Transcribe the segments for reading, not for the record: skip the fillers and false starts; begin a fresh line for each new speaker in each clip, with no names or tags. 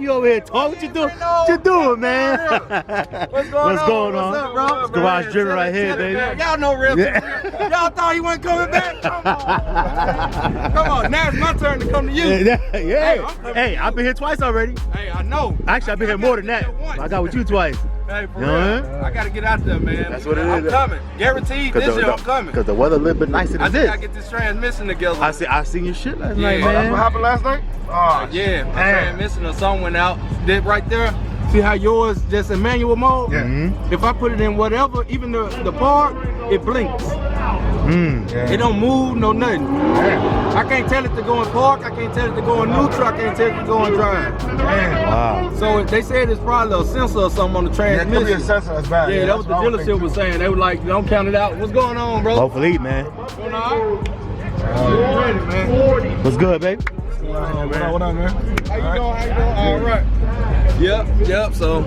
You over here talking? What you doing? What you doing, man?
What's going on? What's up, bro?
It's Garage Driven right here, baby.
Y'all know real. Y'all thought he wasn't coming back? Come on. Come on. Now it's my turn to come to you.
Hey, I've been here twice already.
Hey, I know.
Actually, I've been here more than that. I got with you twice.
Hey, for real. I gotta get out there, man.
That's what it is.
I'm coming. Guaranteed this year I'm coming.
Because the weather a little bit nicer than this.
I get this transmission together.
I seen your shit last night, man.
That's what happened last night? Oh,
yeah, my transmission or something went out. Did right there. See how yours just in manual mode?
Yeah.
If I put it in whatever, even the park, it blinks. It don't move, no nothing. I can't tell it to go in park, I can't tell it to go in neutral, I can't tell it to go in drive.
Wow.
So they said it's probably a sensor or something on the transmission.
Yeah, it could be a sensor, that's bad.
Yeah, that was the dealership was saying. They were like, don't count it out. What's going on, bro?
Hopefully, man.
What's going on? Ready, man.
What's good, baby?
What up, man?
How you doing? All right. Yep. So,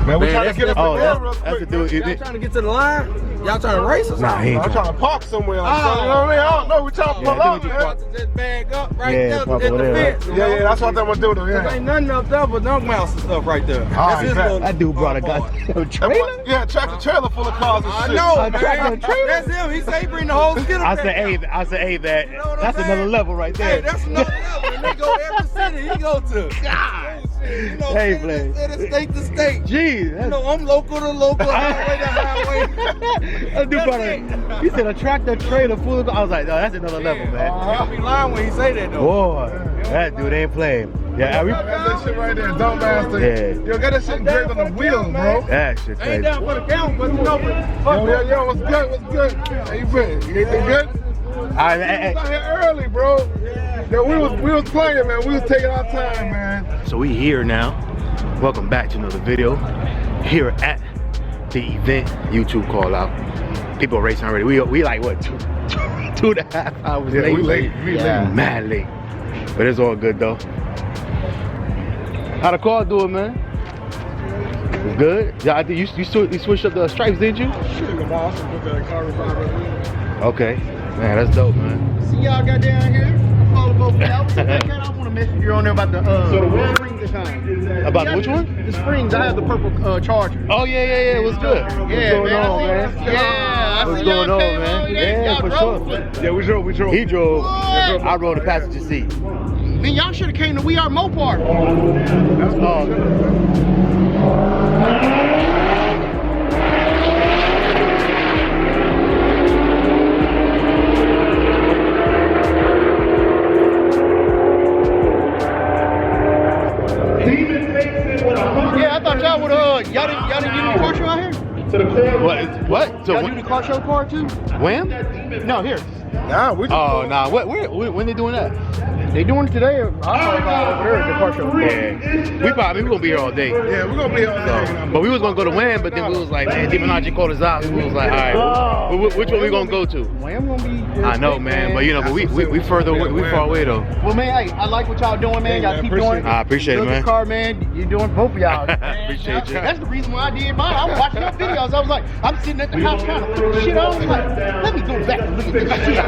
Man, we trying to get up the road real
that's
quick.
the dude.
y'all trying to get to the line? Y'all trying to race or something?
Nah, he ain't
I'm trying to park somewhere. You know what I mean? I don't know. We trying to pull up, man.
Just bag up right
Yeah,
there
park
at the
over there.
fence.
Yeah, that's what I'm gonna do, though.
There
Yeah.
ain't nothing up there but DONKMASTER stuff right there. That's his little
That dude brought a goddamn trailer.
Yeah, tractor trailer full of cars and
I
shit.
know,
tractor
man.
trailer?
That's him. He say he bring the whole skittle.
I said, hey, that.
You know what
That's
I'm saying?
another level right there.
Hey, that's another level. And they go every city he go to. God. You know,
Hey,
state to state.
Jeez.
You know, I'm local to local, highway to highway.
That dude brought he said a tractor trailer full of. I was like, no, that's another level, man.
He'll be lying when he say that, though.
Boy, that dude ain't playing. Yeah,
That's that shit right there, DONKMASTER.
Yeah.
Yo, got that shit engraved on the wheels, bro.
that shit
Ain't
crazy.
down for the count, but you know,
Yo, what's good? How you been? You anything good?
Hey.
Out here early, bro. Yo, we was playing, man. We was taking our time, man.
So we here now. Welcome back to another video here at the event. YouTube call out. People are racing already. We like what, 2.5 hours late.
We late.
Mad late. But it's all good though. How the car doing, man? It's good. Yeah, I think you switched up the stripes, didn't you? Okay. Man, that's dope, man.
See y'all got down here. Follow both out. I want to message you on there about the springs this time.
About which one?
The springs. I have the purple Charger.
Oh yeah. What's good?
Yeah,
What's going on, man?
Yeah,
What's going on, man? Yeah, for sure.
Yeah, we drove.
He drove.
What?
I rode the passenger seat.
Man, y'all should have came to We Are Mopar. Yeah, I thought y'all would y'all didn't do the car show out here?
What? So
Y'all do the car show car too?
when?
No, here.
Nah, we just
Oh, nah. When they doing that?
They doing it today. I thought over there at the car show.
Yeah. We gonna be here all day.
yeah, we're gonna be on there.
But we was gonna go to Wham, but then we was like, man, DEMONOLOGY called us out. So we was like, all right, which one we gonna go to?
Well, I'm gonna be.
I know, man, but you know, but we far away though.
Well, man, hey, I like what y'all doing, man. Y'all keep doing it.
I appreciate it,
Build
man.
the car, man. You're doing both of y'all.
Appreciate you.
That's the reason why I did mine. I was watching your videos. I was like, I'm sitting at the house trying to put shit on. I'm like, let me go back and look at this shit.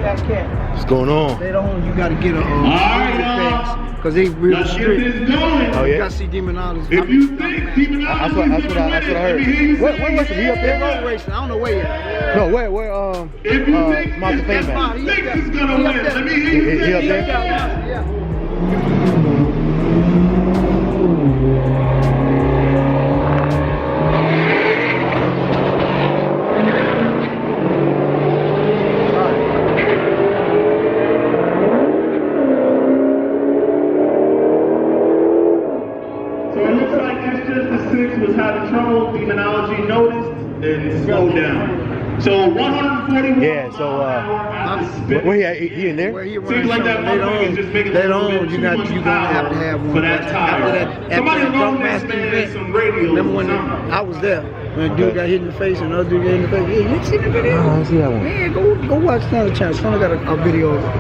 What's going on?
Later on, you gotta get a because they real strict.
Oh
You
yeah.
gotta see DEMONOLOGY.
If you think DEMONOLOGY
That's what I heard. What was he up
They're
there?
road racing. I don't know where yet.
No, where
if you think
Martha
this
Fame at?
six is gonna win, let me hear you
He up
say
there?
Yeah.
So it looks like it's just the six was having trouble. DEMONOLOGY noticed and slowed down. So 141
Yeah. So where he at? He in there?
Where he
Seems
runs
like that
later
motherfucker is
on,
just making
later
a little
on,
bit
you
too
got
much
you gonna have to have one.
for that tire.
After
Somebody
that
loan this
DONKMASTER
man
event.
some radio
Remember
or
when
something.
I was there?
When a dude got hit in the face and another dude got hit in the face. Yeah, you see the video?
I see that one.
Man, go watch another channel. Someone got a video of it.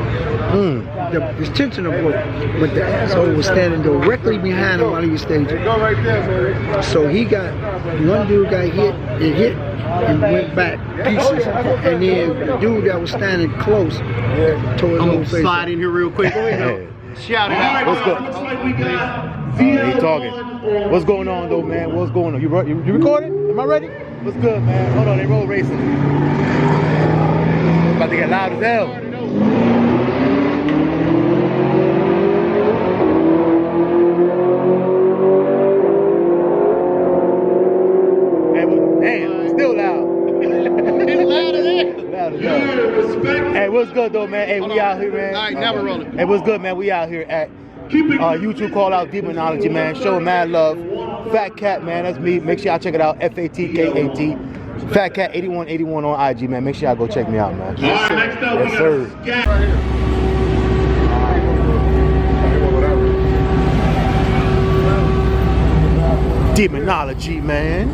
His tensioner broke, but the asshole was standing directly behind him while he was staging.
Go right there, man.
So he got, one dude got hit, it hit, and went back pieces. And then the dude that was standing close tore his whole face.
Slide in here real quick. Shout it out.
What's good?
Looks like we got
He talking. What's going on though, man? What's going on? You recording? Am I ready? What's good, man? Hold on, they road racing. About to get loud as hell. Hey, but, damn, it's still loud. Loud as hell. Hey, what's good though, man? Hey, we out here, man.
All right, never rolling.
Hey, what's good, man? We out here at YouTube call out Demonology, man. Showing mad love. FaTkaT, man. That's me. Make sure y'all check it out. FaTkaT. FaTkaT 8181 on IG, man. Make sure y'all go check me out, man.
All right, next up, we got Scat.
Demonology, man.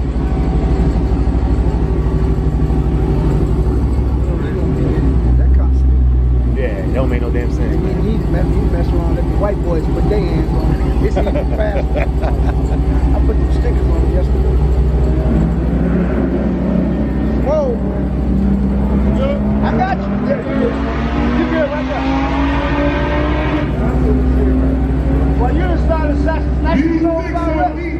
That costume.
Yeah, that don't make no damn sense.
Man, he messed around with the white boys put their hands on it. It's even faster. I put the stickers on it yesterday. Whoa! I got you. Yeah, you good. You good right there. Well, you done started snatching souls already.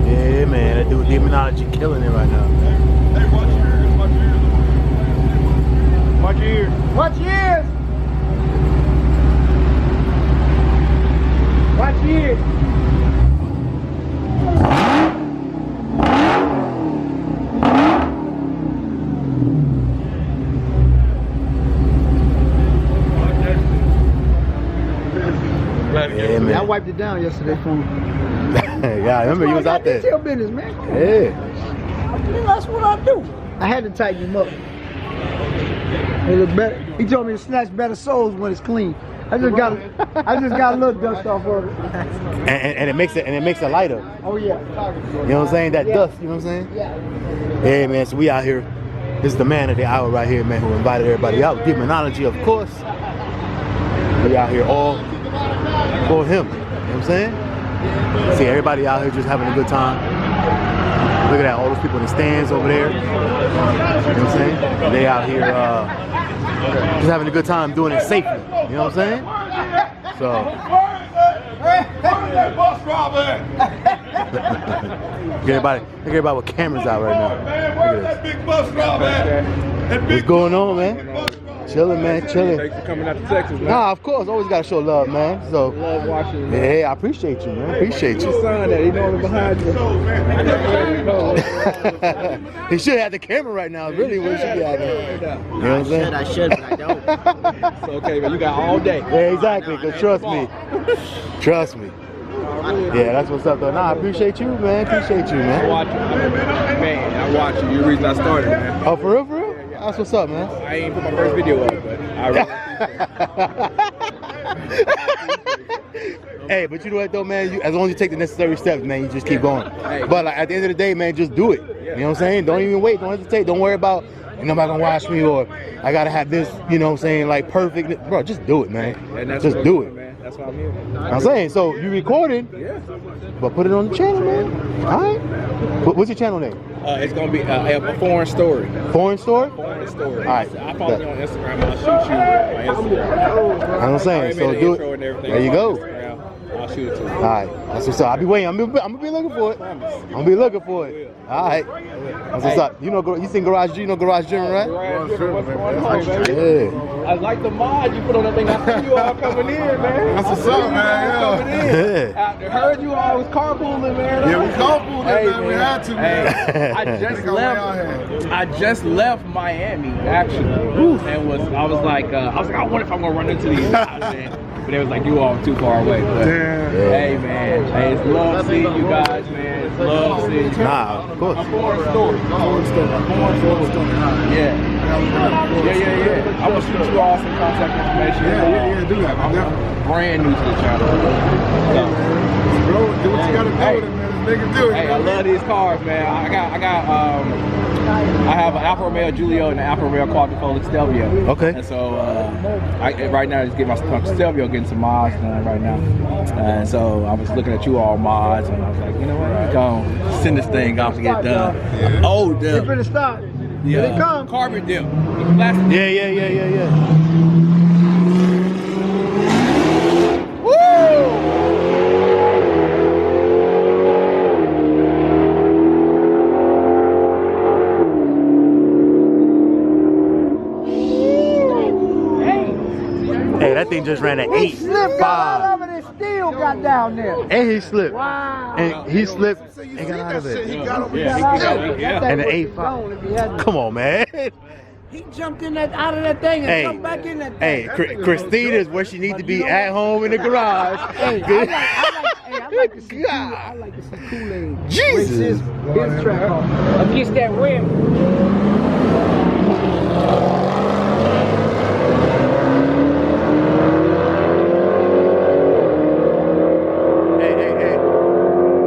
Yeah, man. That dude Demonology killing it right now.
Hey, watch your ears.
Watch your ears. Watch your ears.
Yeah, man.
I wiped it down yesterday for him.
Yeah, I remember you was out there.
Detail business, man.
Yeah.
That's what I do. I had to tighten him up. It look better. He told me to snatch better souls when it's clean. I just got a little dust off of it.
And it makes it lighter.
Oh yeah.
You know what I'm saying? That dust, you know what I'm saying?
Yeah.
Yeah, man, so we out here. This is the man of the hour right here, man, who invited everybody out. Demonology, of course. We out here all for him. You know what I'm saying? See everybody out here just having a good time. Look at that, all those people in the stands over there. You know what I'm saying? They out here just having a good time doing it safely. You know what I'm saying? So. Look at everybody with cameras out right now. Look at this. What's going on, man? Chilling, man, chilling.
Thanks for coming out to Texas, man.
Nah, of course, always gotta show love, man. So,
Love watching you, man.
hey, I appreciate you, man. Appreciate you.
Son, that he know I'm behind you.
He should have the camera right now. Really, what should be out there? You know what I'm saying?
I should, but I don't.
It's okay, man. You got all day.
Yeah, exactly. Cause trust me, trust me. Yeah, that's what's up, though. Nah, I appreciate you, man. Appreciate you,
I
man.
watch you, man. I watch you. You're the reason I started, man.
Oh, for real, for real? That's what's up, man.
I ain't put my first video up, but I really appreciate it.
Hey, but you know what though, man? As long as you take the necessary steps, man, you just keep going. But like, at the end of the day, man, just do it. You know what I'm saying? Don't even wait. Don't hesitate. Don't worry about, nobody gonna watch me or I gotta have this, you know what I'm saying, like perfect. Bro, just do it, man.
And that's
Just
what
do
I'm
it.
doing, man. That's what I'm here.
I'm saying, so you recording,
Yeah.
but put it on the channel, man. All right. What's your channel name?
It's gonna be a foreign story.
Foreign Store?
Foreign story.
All right.
I follow you on Instagram. I'll shoot you on Instagram.
That's what I'm saying. So do it. There you go.
I'll shoot it to you.
All right. That's what's up. I'll be waiting. I'm gonna be looking for it. I'm gonna be looking for it. All right. That's what's up. You know, you seen Garage G? You know Garage.Driven, right? Yeah.
I like the mod you put on that thing. I see you all coming in, man.
That's what's up, man.
Coming in.
Yeah.
I heard you all was carpooling, man.
Yeah, we carpooled, man. We had to, man.
Hey, I just left Miami actually, and I was like, I wonder if I'm gonna run into these guys, man. But it was like you all too far away. But, hey, man, hey, it's love seeing you guys, man. It's love seeing you.
Nah, of course.
A foreign story. Yeah. I'm gonna shoot you all some contact information.
Yeah, do that.
I'm brand new to the channel.
Bro, do what you gotta do with it, man. Nigga, do it.
Hey, I love these cars, man. I have an Alfa Romeo Giulio and an Alfa Romeo Quadrifoglio Stelvio.
Okay.
And so right now, I just getting my Stelvio getting some mods done right now. And so I was looking at you all mods, and I was like, you know what? I'm gonna send this thing off to get done. Oh,
They finna start.
yeah.
They come.
Carbon dip. Plastic.
Yeah. Hey, that thing just ran at
He slipped out
8.5.
of it and still got down there.
And he slipped.
Wow.
And he slipped and got out of it.
He got over
Yeah.
And the 8.5. Come on, man.
He jumped in that out of that thing and jumped back in that thing.
Hey, Christine is where she needs to be at home in the garage.
Hey, I like to see I like to see Kool-Aid
Jesus.
race his track off against that rim.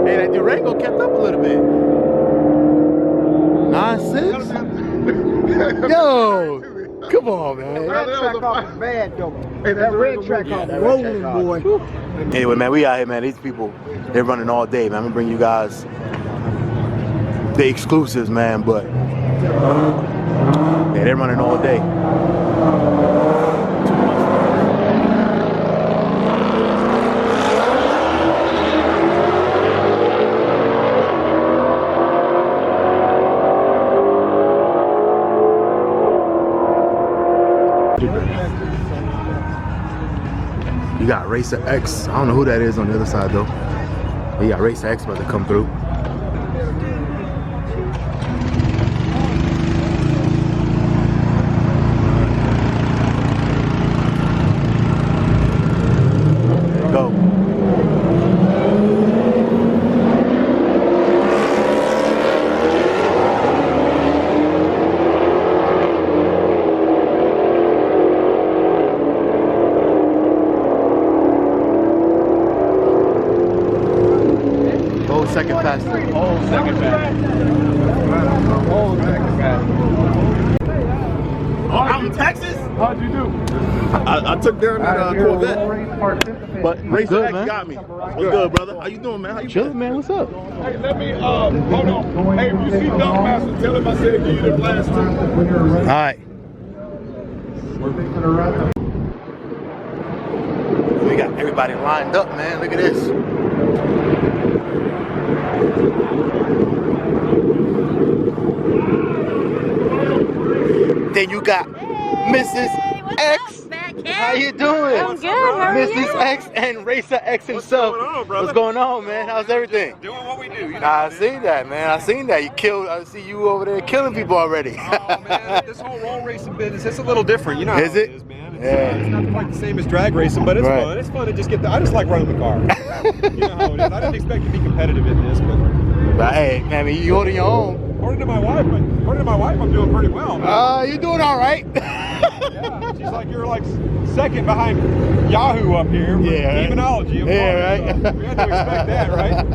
Hey, that Durango kept up a little bit. 9.6? Yo, come on, man.
That track off is bad though. That red track off rolling, boy.
Anyway, man, we out here, man. These people, they're running all day, man. I'm gonna bring you guys the exclusives, man, but yeah, they're running all day. You got Racer X. I don't know who that is on the other side though. But you got Racer X about to come through. Go. Second faster.
Oh, second fast. Oh, second fast.
Out in Texas? How'd you do? I took down that Corvette, but Racer
good,
X
man.
got me. What's good, brother? How you doing, man? How you
Chillin', man. What's up?
Hey, let me, hold on. Hey, if you see DONKMASTer, tell him I said give you the blast too.
All right. We got everybody lined up, man. Look at this. Then you got Mrs. X. How you doing?
I'm good. How are
Mrs.
you?
X and Racer X himself.
going on, brother?
What's going on, man? How's everything?
Doing what we do.
I seen that, man. I seen that. You killed. I see you over there killing people already.
Oh man, this whole roll racing business, it's a little different. You know how
Is it?
is, man.
Yeah.
It's not quite the same as drag racing, but it's
Right.
fun. It's fun to just get I just like running the car. You know how it is. I didn't expect to be competitive in this, but
Hey, man, you holding your own.
according to my wife, I'm doing pretty well. Man.
You're doing all right.
Yeah, she's like, you're like second behind Yahoo up here. For
Yeah, right.
Demonology. Of
Yeah,
course.
right.
So we had to expect that, right?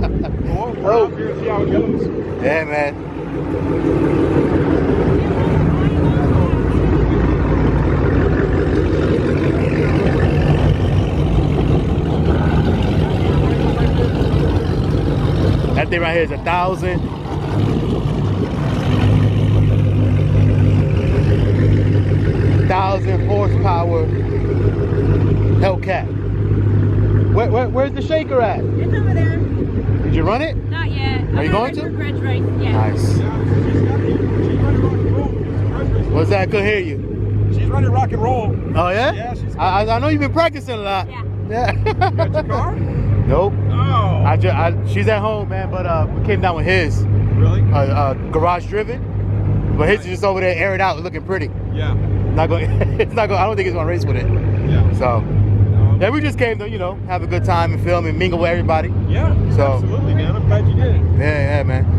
Well, we're up here to see how it goes.
Yeah, man. That thing right here is 1,000. Horsepower Hellcat. Where's the shaker at?
It's over there.
Did you run it?
Not yet.
Are you going to?
Bridge race. Yeah.
Nice. What's that? I couldn't hear you.
She's running rock and roll.
Oh yeah?
Yeah, she's
I know you've been practicing a lot.
Yeah.
Yeah.
got your car?
Nope.
Oh.
She's at home, man. But we came down with his
Really?
garage driven. But his is just over there, air it out, looking pretty.
Yeah.
Not going. It's not going. I don't think it's gonna race with it.
Yeah.
So. Yeah, we just came to, you know, have a good time and film and mingle with everybody.
Yeah.
So-
Absolutely, man. I'm glad you did it.
Yeah, man.
So,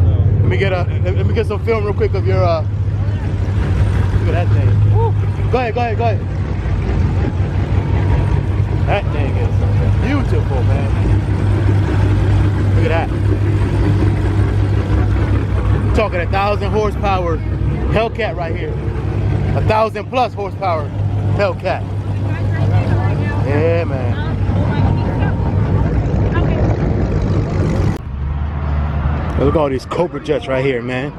Let me get some film real quick of your look at that thing. Woo. Go ahead. That thing is beautiful, man. Look at that. Talking 1,000 horsepower Hellcat right here. 1,000 plus horsepower Hellcat. Yeah, man. Look at all these Cobra jets right here, man.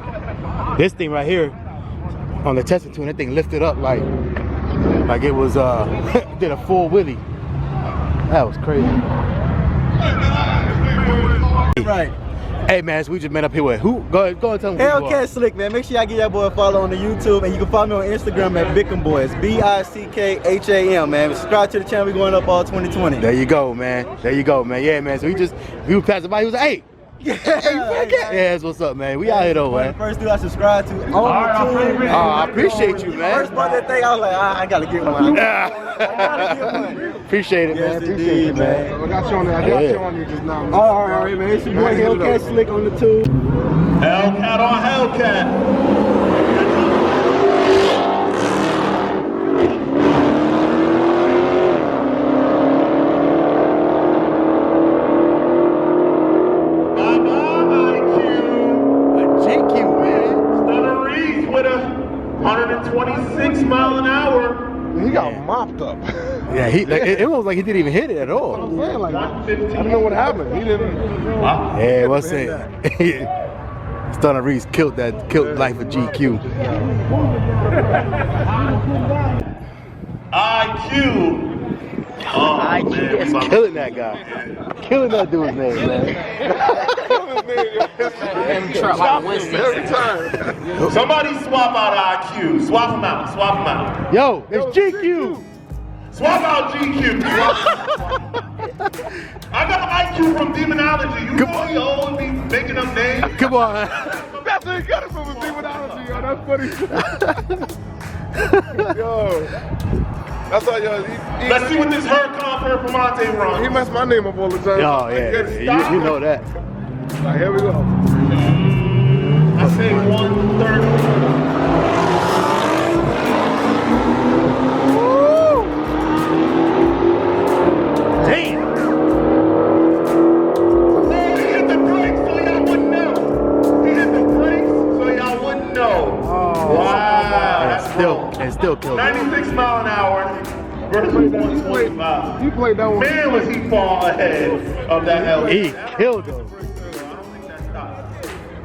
This thing right here on the testing tune, that thing lifted up like it was did a full wheelie. That was crazy.
Right.
Hey man, so we just met up here with who? Go ahead and tell me who you are.
FaTkaT Slick, man. Make sure y'all give that boy a follow on the YouTube, and you can follow me on Instagram at Bickham Boys, BICKHAM, man. Subscribe to the channel. We going up all 2020.
There you go, man. Yeah, man. So we were passing by. He was like, hey. Hey, FaTkaT. Yeah, that's what's up, man. We out here though, man.
First dude I subscribed to on the YouTube.
Oh, I appreciate you, man.
First part of that thing, I was like, I gotta get one.
Appreciate it, man.
Yes,
Appreciate
indeed,
it, man.
man.
I got you on there. I got you on there just now.
All right, man. It's your boy FaTkaT Slick on the tube.
Hellcat on Hellcat. With a 126 mile an hour.
He got mopped up.
Yeah, it was like he didn't even hit it at all.
I'm saying, like, I don't know what happened. He didn't.
Yeah, what's it? Stunner Reese killed life of GQ.
IQ. Oh,
IQ is killing that guy. Killing that dude's name, man.
Every time.
Somebody swap out IQ. Swap him out. Swap him out.
Yo, it's GQ.
Swap out GQ. I got IQ from Demonology. You know he always be making up names.
Come on.
That's what he got it from Demonology, yo. That's funny. Yo. That's how y'all.
Let's see what this Huracan Performante runs.
He messed my name up all the time.
Oh, yeah. You know that.
Right, here we go.
I say 130.
Woo! Damn.
He hit the brakes so y'all wouldn't know. He hit the brakes so y'all wouldn't know.
Oh,
wow.
And still killed it.
96 mile an hour versus 125.
You played that one.
Man, was he far ahead of that Hellcat.
He killed him.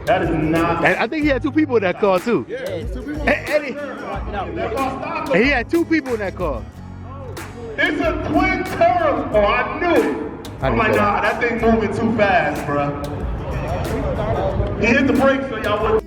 That is not.
And I think he had 2 people in that car too.
Yeah, it's 2 people.
And he had 2 people in that car.
It's a twin turbo. Oh, I knew it. I'm like, nah, that thing moving too fast, bro. He hit the brakes so y'all wouldn't.